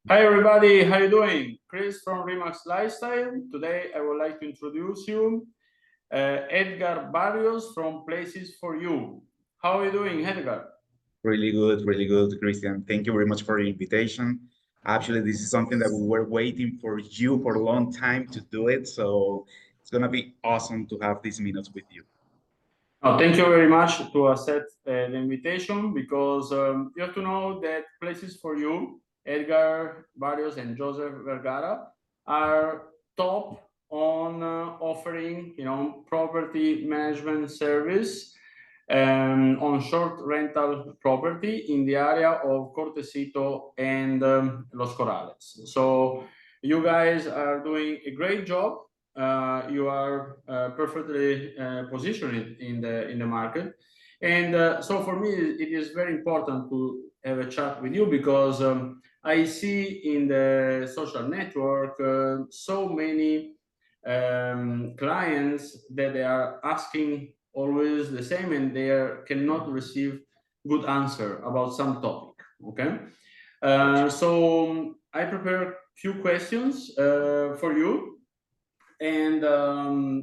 Hi everybody, how you doing? Chris from Remax Lifestyle. Today I would like to introduce you Edgar Barrios from Places for You. How are you doing, Edgar? Really good, Christian. Thank you very much for the invitation. Actually, this is something that we were waiting for you for a long time to do it. So it's gonna be awesome to have these minutes with you. Thank you very much to accept the invitation because you have to know that Places for You, Edgar Barrios and Joseph Vergara are top on offering, property management service on short rental property in the area of Cortecito and Los Corales. So you guys are doing a great job. You are perfectly positioned in the market, and so for me it is very important to have a chat with you because I see in the social network so many clients that they are asking always the same and they cannot receive good answer about some topic. Okay, so I prepare few questions for you, and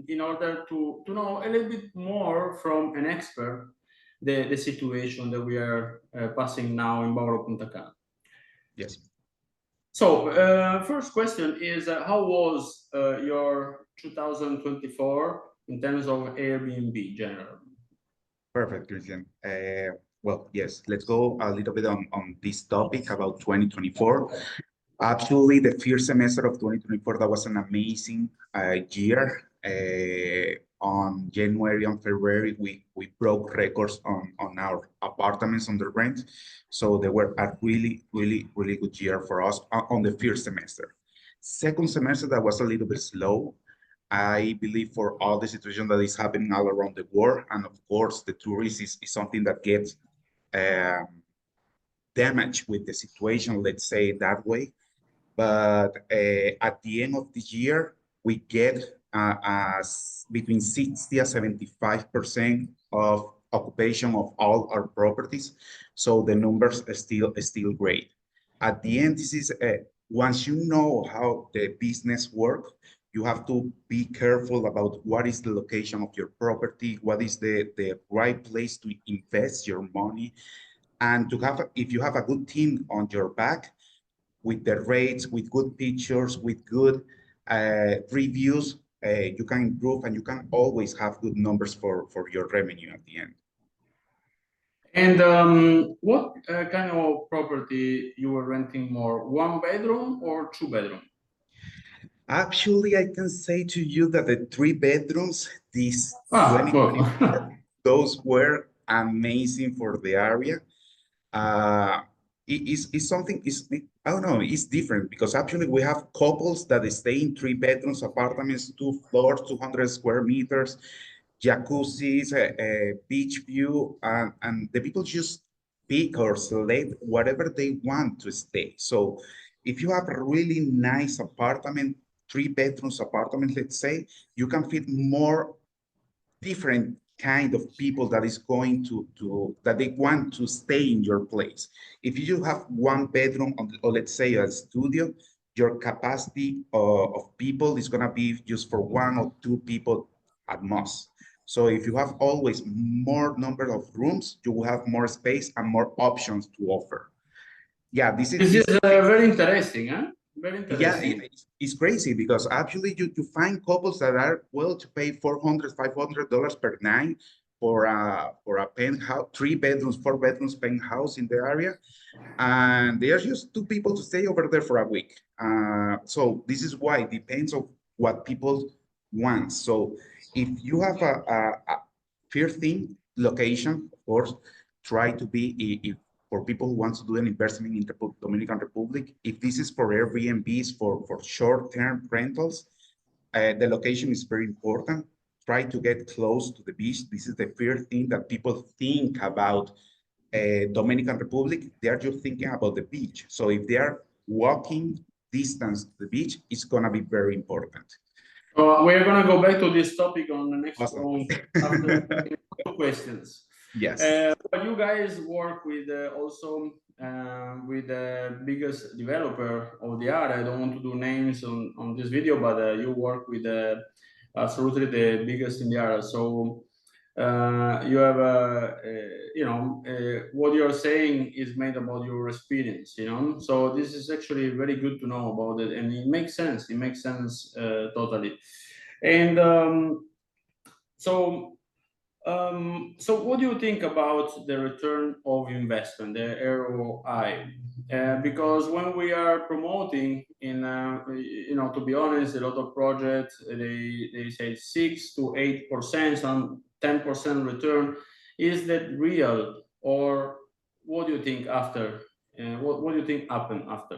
in order to know a little bit more from an expert the situation that we are passing now in Bauro Punta Cana. Yes. So, first question is how was your 2024 in terms of Airbnb generally? Perfect, Christian. Well, yes, let's go a little bit on this topic about 2024. Actually, the first semester of 2024, that was an amazing year. On January and February, we broke records on our apartments under rent. So they were a really good year for us on the first semester. Second semester, that was a little bit slow. I believe for all the situation that is happening all around the world, and of course, the tourist is something that gets um, damaged with the situation, let's say it that way. But at the end of the year, we get between 60 and 75% of occupation of all our properties. So the numbers are still great. At the end, this is once you know how the business work, you have to be careful about what is the location of your property, what is the right place to invest your money, and to have, if you have a good team on your back, with the rates, with good pictures, with good reviews, you can improve and you can always have good numbers for your revenue at the end. And what kind of property you were renting more, one bedroom or two bedroom? Actually, I can say to you that the 3 bedrooms, this Well. 2024, those were amazing for the area. uh, it's something I don't know, it's different because actually we have couples that stay in 3 bedrooms apartments, 2 floors, 200 square meters, jacuzzis, a beach view, and the people just pick or select whatever they want to stay. So if you have a really nice apartment, 3 bedrooms apartment, let's say, you can fit more different kind of people that is going to that they want to stay in your place. If you have 1 bedroom or let's say a studio, your capacity of people is going to be just for 1 or 2 people at most. So if you have always more number of rooms, you will have more space and more options to offer. Yeah, this is This is this very interesting, huh? Very yeah, interesting. it's crazy because actually you find couples that are willing to pay $400, $500 per night for a penthouse, 3 bedrooms, 4 bedrooms penthouse in the area, and there's just 2 people to stay over there for a week. So this is why it depends on what people want. So if you have a first thing, location, of course, try to be if for people who want to do an investment in the Dominican Republic. If this is for Airbnbs for short-term rentals, the location is very important. Try to get close to the beach. This is the first thing that people think about Dominican Republic. They are just thinking about the beach. So if they are walking distance to the beach, it's gonna be very important. We're gonna go back to this topic on the next Awesome. on after two questions. Yes. But you guys work with also with the biggest developer of the area. I don't want to do names on this video, but you work with absolutely the biggest in the area. So you have what you're saying is made about your experience, so this is actually very good to know about it, and it makes sense totally. And so what do you think about the return of investment, the ROI? Because when we are promoting to be honest, a lot of projects, they say 6 to 8%, some 10% return. Is that real, or what do you think after? What do you think happened after?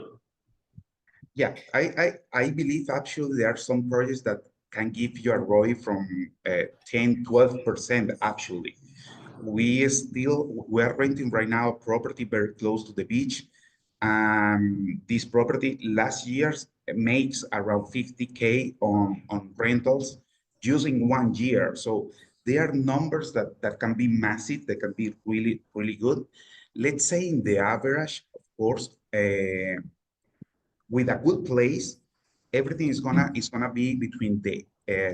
Yeah, I believe actually there are some projects that can give you a ROI from 10, 12% actually. We are renting right now a property very close to the beach. This property last year makes around 50K on rentals using 1 year. So there are numbers that can be massive, they can be really, really good. Let's say in the average, of course, with a good place, everything is gonna be between the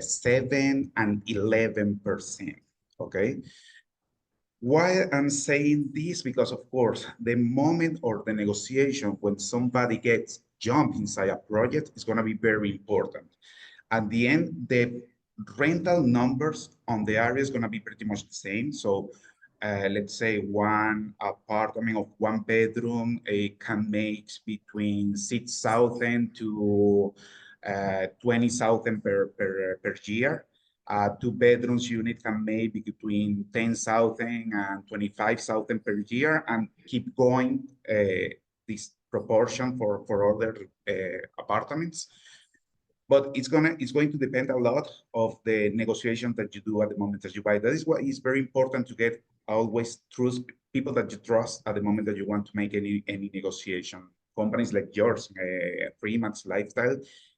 7 and 11%. Okay. Why I'm saying this? Because of course, the moment or the negotiation when somebody gets jumped inside a project is gonna be very important. At the end, the rental numbers on the area is gonna be pretty much the same. So let's say one apartment of 1 bedroom, it can make between 6,000 to 20,000 per year. 2 bedrooms unit can make between 10,000 and 25,000 per year, and keep going this proportion for other apartments. But it's going to depend a lot of the negotiation that you do at the moment that you buy. That is why it's very important to get always trust people that you trust at the moment that you want to make any negotiation. Companies like yours, Freeman's Lifestyle,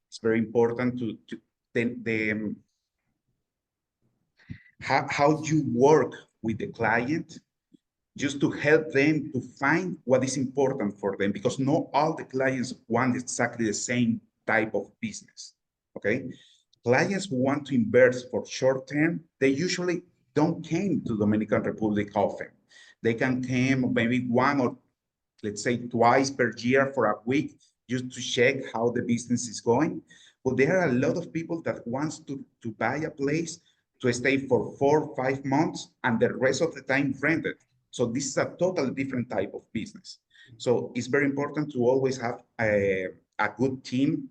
it's very important to how you work with the client just to help them to find what is important for them, because not all the clients want exactly the same type of business. Okay, clients who want to invest for short term, they usually don't came to Dominican Republic often. They can come maybe one or let's say twice per year for a week just to check how the business is going. But there are a lot of people that wants to buy a place to stay for 4 or 5 months and the rest of the time rent it. So this is a totally different type of business. So it's very important to always have a good team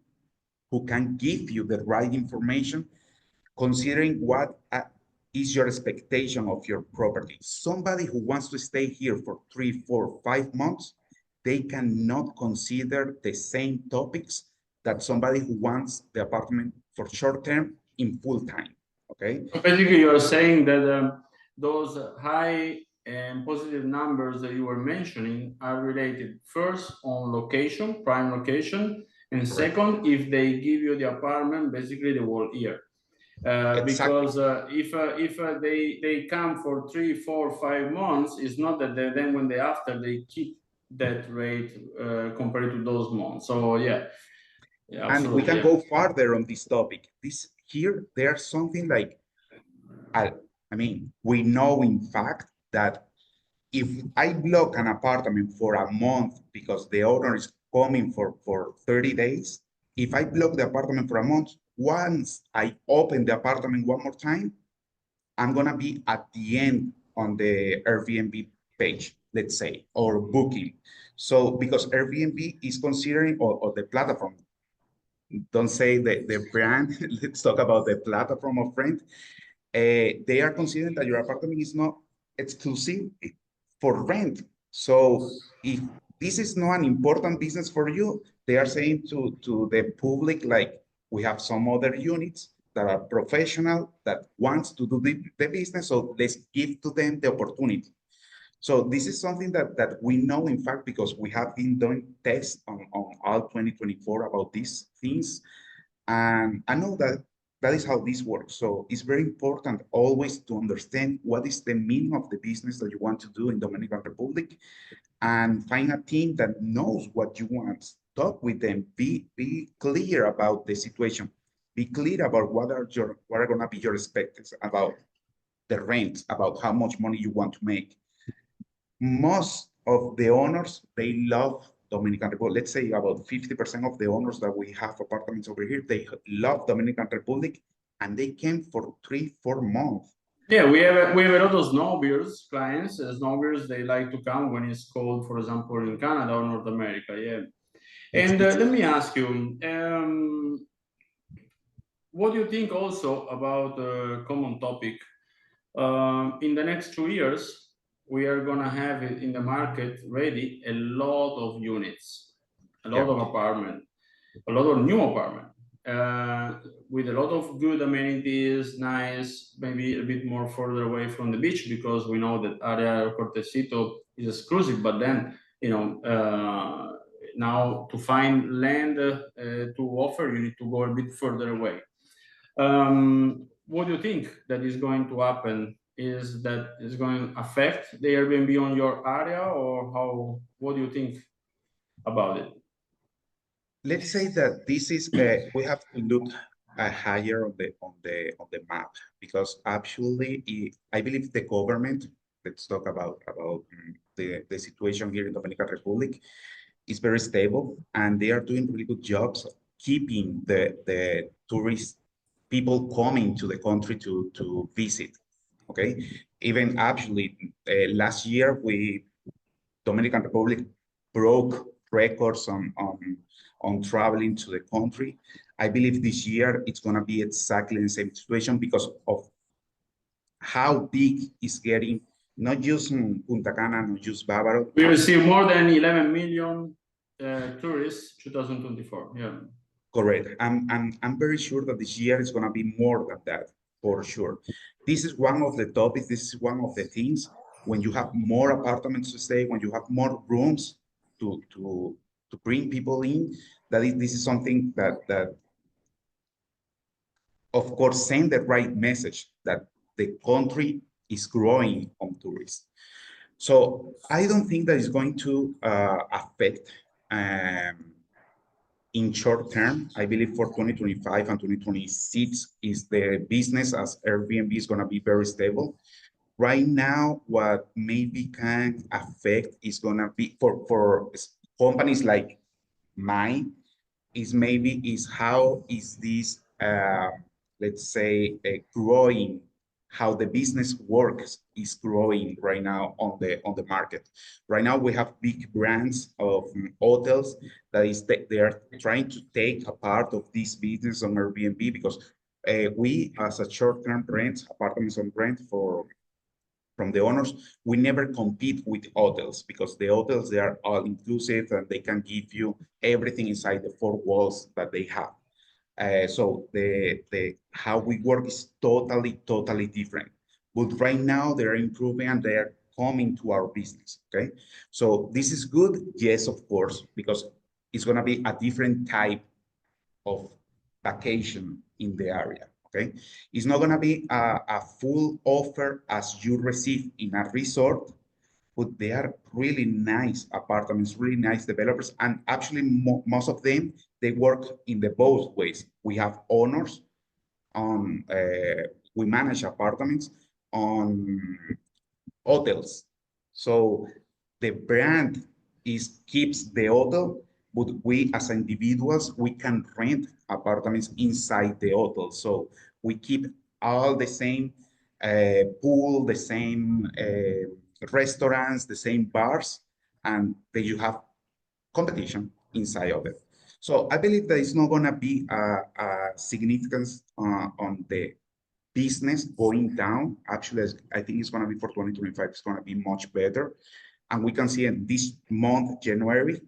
who can give you the right information, considering what is your expectation of your property. Somebody who wants to stay here for 3, 4, 5 months, they cannot consider the same topics that somebody who wants the apartment for short term in full time. Okay. So basically, you are saying that those high and positive numbers that you were mentioning are related first on location, prime location, and second, if they give you the apartment basically the whole year. Because if they come for 3, 4, 5 months, it's not that then when they keep that rate compared to those months. So yeah, and we absolutely. can go farther on this topic. There's something like, I mean, we know in fact that if I block an apartment for a month because the owner is coming for 30 days, if I block the apartment for a month, once I open the apartment one more time, I'm gonna be at the end on the Airbnb page, let's say, or booking. So because Airbnb is considering, or the platform, don't say the brand, let's talk about the platform of rent. They are considering that your apartment is not exclusive for rent. So if this is not an important business for you, they are saying to the public, like, we have some other units that are professional that wants to do the business, so let's give to them the opportunity. So this is something that we know, in fact, because we have been doing tests on all 2024 about these things. And I know that that is how this works. So it's very important always to understand what is the meaning of the business that you want to do in Dominican Republic, and find a team that knows what you want. Talk with them. Be clear about the situation. Be clear about what are going to be your expectations about the rent, about how much money you want to make. Most of the owners, they love Dominican Republic. Let's say about 50% of the owners that we have apartments over here, they love Dominican Republic, and they came for 3-4 months. Yeah, we have a lot of snowbirds clients. Snowbirds, they like to come when it's cold, for example, in Canada or North America. Yeah. And let me ask you, what do you think also about a common topic? In the next 2 years, we are gonna have it in the market ready a lot of units, a lot Yeah. of apartment, a lot of new apartment, with a lot of good amenities, nice, maybe a bit more further away from the beach, because we know that area Cortecito is exclusive, but then, now to find land to offer, you need to go a bit further away. What do you think that is going to happen? Is that is going to affect the Airbnb on your area, or how? What do you think about it? Let's say that this is we have to look higher on the map, because actually I believe the government. Let's talk about the situation here in Dominican Republic is very stable, and they are doing really good jobs keeping the tourist people coming to the country to visit. Okay, even actually last year Dominican Republic broke records on traveling to the country. I believe this year it's going to be exactly the same situation because of how big is getting, not just Punta Cana, not just Bávaro. We received more than 11 million tourists 2024. Yeah. Correct. I'm very sure that this year is going to be more than that, for sure. This is one of the topics. This is one of the things. When you have more apartments to stay, when you have more rooms to bring people in, this is something that of course send the right message that the country is growing on tourists. So I don't think that is going to affect in short term. I believe for 2025 and 2026 is the business as Airbnb is going to be very stable. Right now, what maybe can affect is going to be for companies like mine is how is this let's say growing, how the business works is growing right now on the market. Right now we have big brands of hotels that is they are trying to take a part of this business on Airbnb, because we as a short-term rent, apartments on rent from the owners, we never compete with hotels, because the hotels, they are all inclusive and they can give you everything inside the four walls that they have. So the how we work is totally different. But right now they're improving and they're coming to our business. Okay, so this is good. Yes, of course, because it's gonna be a different type of vacation in the area. Okay, it's not gonna be a full offer as you receive in a resort, but they are really nice apartments, really nice developers, and actually most of them they work in the both ways. We have owners on we manage apartments on hotels, so the brand is keeps the hotel, but we as individuals we can rent apartments inside the hotel, so we keep all the same pool, the same restaurants, the same bars, and then you have competition inside of it. So I believe that it's not going to be a significance on the business going down. Actually, I think it's going to be for 2025, it's going to be much better. And we can see in this month, January,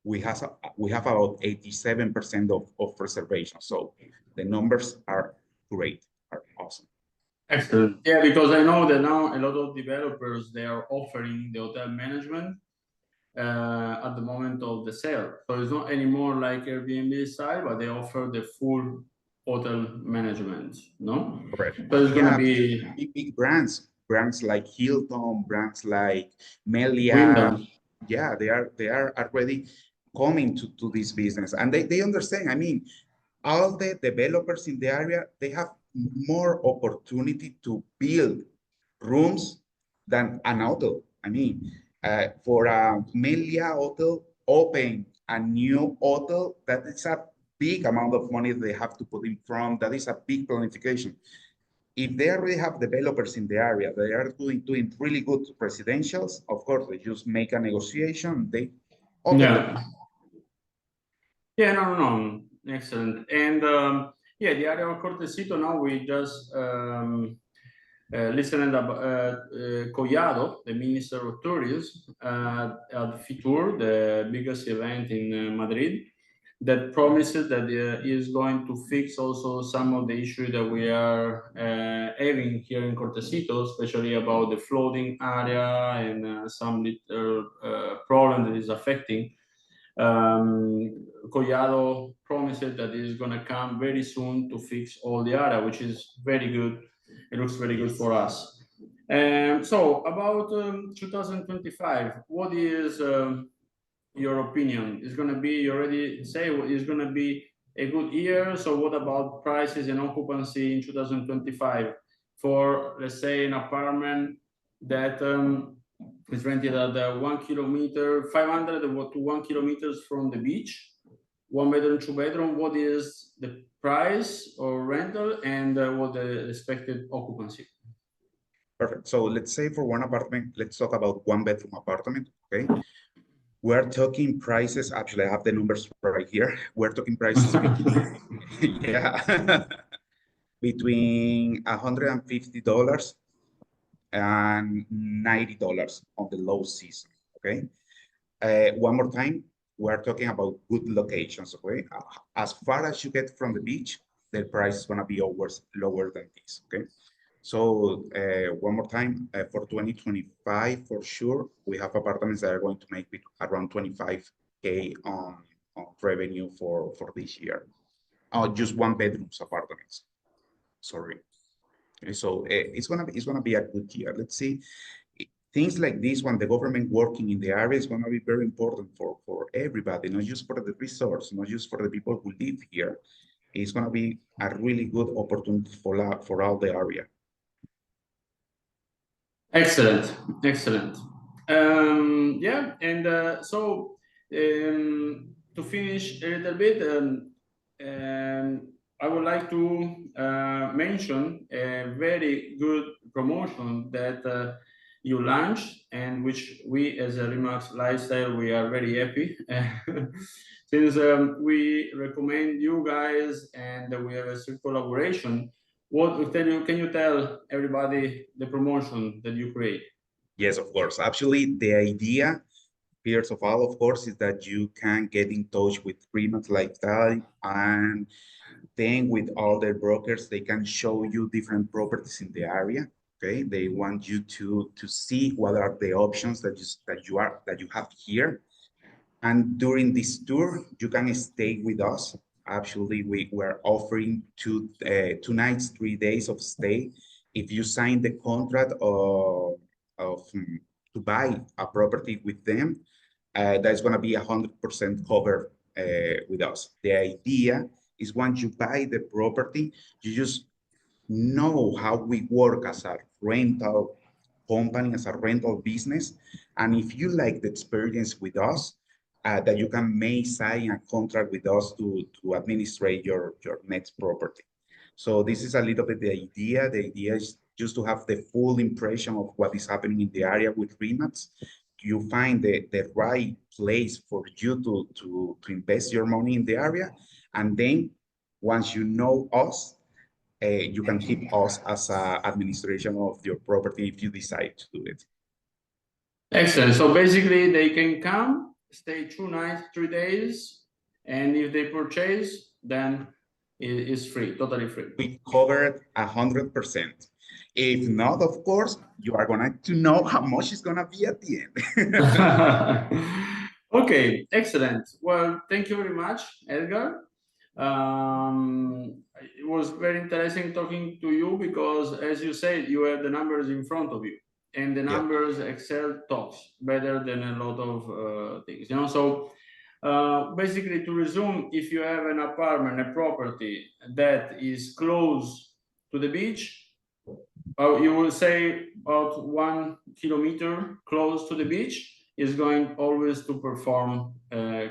we have about 87% of reservations. So the numbers are great, are awesome. Excellent. Yeah, because I know that now a lot of developers, they are offering the hotel management at the moment of the sale. So it's not anymore like Airbnb style, but they offer the full hotel management, no? Correct. But it's gonna Yeah, be big brands like Hilton, brands like Melia. Wyndham. Yeah, they are already coming to this business, and they understand. I mean, all the developers in the area, they have more opportunity to build rooms than an hotel. I mean, for a Melia hotel, open a new hotel, that is a big amount of money they have to put in front. That is a big planification. If they already have developers in the area, they are doing really good residentials, of course, they just make a negotiation, they open the. Yeah. Yeah, no. Excellent. And yeah, the area of Cortecito now we just listened about Collado, the Minister of Tourism, at Fitur, the biggest event in Madrid, that promises that he is going to fix also some of the issues that we are having here in Cortecito, especially about the flooding area and some little problem that is affecting. Collado promises that he is going to come very soon to fix all the area, which is very good. It looks very good for us. So about 2025, what is your opinion? Is going to be, you already say it's going to be a good year. So what about prices and occupancy in 2025 for, let's say, an apartment that is rented at 1 kilometer, 500 to 1 kilometers from the beach, 1 bedroom, 2 bedroom? What is the price or rental, and what the expected occupancy? Perfect. So let's say for one apartment, let's talk about one bedroom apartment, okay? We're talking prices, actually I have the numbers right here. We're talking prices between, yeah, between $150 and $90 on the low season, okay? One more time, we're talking about good locations, okay? As far as you get from the beach, the price is gonna be always lower than this, okay? So one more time, for 2025, for sure, we have apartments that are going to make around 25K on revenue for this year. Just one bedrooms apartments, sorry. Okay, so it's gonna be a good year. Let's see. Things like this, when the government working in the area, is gonna be very important for everybody, not just for the resource, not just for the people who live here. It's gonna be a really good opportunity for all the area. Excellent. Yeah, and so to finish a little bit, I would like to mention a very good promotion that you launched, and which we as a Remax Lifestyle, we are very happy since we recommend you guys and we have a strict collaboration. What can you tell everybody the promotion that you create? Yes, of course. Actually, the idea, first of all, of course, is that you can get in touch with Remax Lifestyle, and then with all their brokers, they can show you different properties in the area. Okay, they want you to see what are the options that you have here. And during this tour, you can stay with us. Actually, we're offering two nights, 3 days of stay. If you sign the contract to buy a property with them, that's going to be 100% covered with us. The idea is once you buy the property, you just know how we work as a rental company, as a rental business. And if you like the experience with us, that you can may sign a contract with us to administrate your next property. So this is a little bit the idea. The idea is just to have the full impression of what is happening in the area with Remax. You find the right place for you to invest your money in the area. And then once you know us, you can keep us as administration of your property if you decide to do it. Excellent. So basically, they can come, stay 2 nights, 3 days, and if they purchase, then it is free, totally free. We covered 100%. If not, of course, you are going to know how much it's going to be at the end. Okay, excellent. Well, thank you very much, Edgar. it was very interesting talking to you because, as you said, you have the numbers in front of you, and the numbers Excel talks better than a lot of things, you know. So basically, to resume, if you have an apartment, a property that is close to the beach, you will say about 1 kilometer close to the beach is going always to perform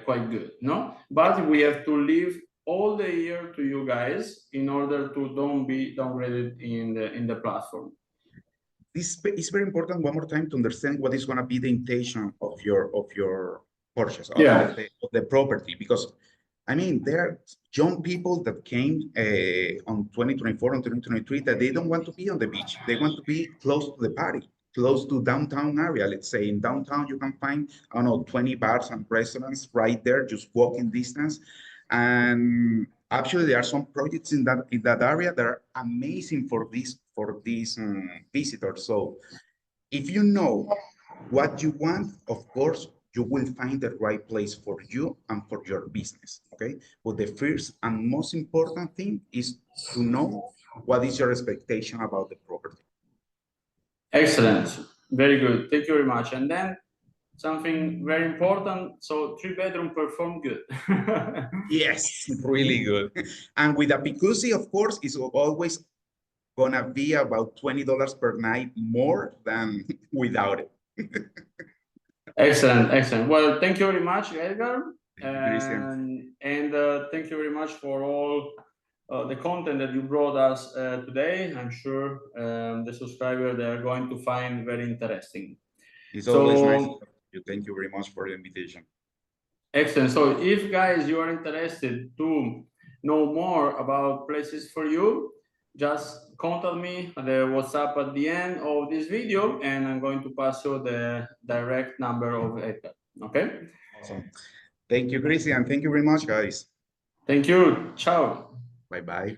quite good, no? But we have to live all the year to you guys in order to don't be downgraded in the platform. This is very important one more time to understand what is going to be the intention of your purchase of the property, because I mean there are young people that came on 2024 and 2023 that they don't want to be on the beach. They want to be close to the party, close to downtown area. Let's say in downtown you can find, I don't know, 20 bars and restaurants right there, just walking distance. And actually, there are some projects in that area that are amazing for these visitors. So, if you know what you want, of course, you will find the right place for you and for your business. Okay, but the first and most important thing is to know what is your expectation about the property. Excellent, very good. Thank you very much. And then something very important. So 3-bedroom perform good. Yes, really good. And with a jacuzzi, of course, it's always gonna be about $20 per night more than without it. Excellent, excellent. Well, thank you very much, Edgar. Christian. And thank you very much for all the content that you brought us today. I'm sure the subscribers, they are going to find very interesting. It's always nice to talk to you. Thank you very much for the invitation. Excellent. So if guys, you are interested to know more about places for you, just contact me at the WhatsApp at the end of this video, and I'm going to pass you the direct number of Edgar. Okay? Awesome. Thank you, Christian. Thank you very much, guys. Thank you. Ciao. Bye-bye.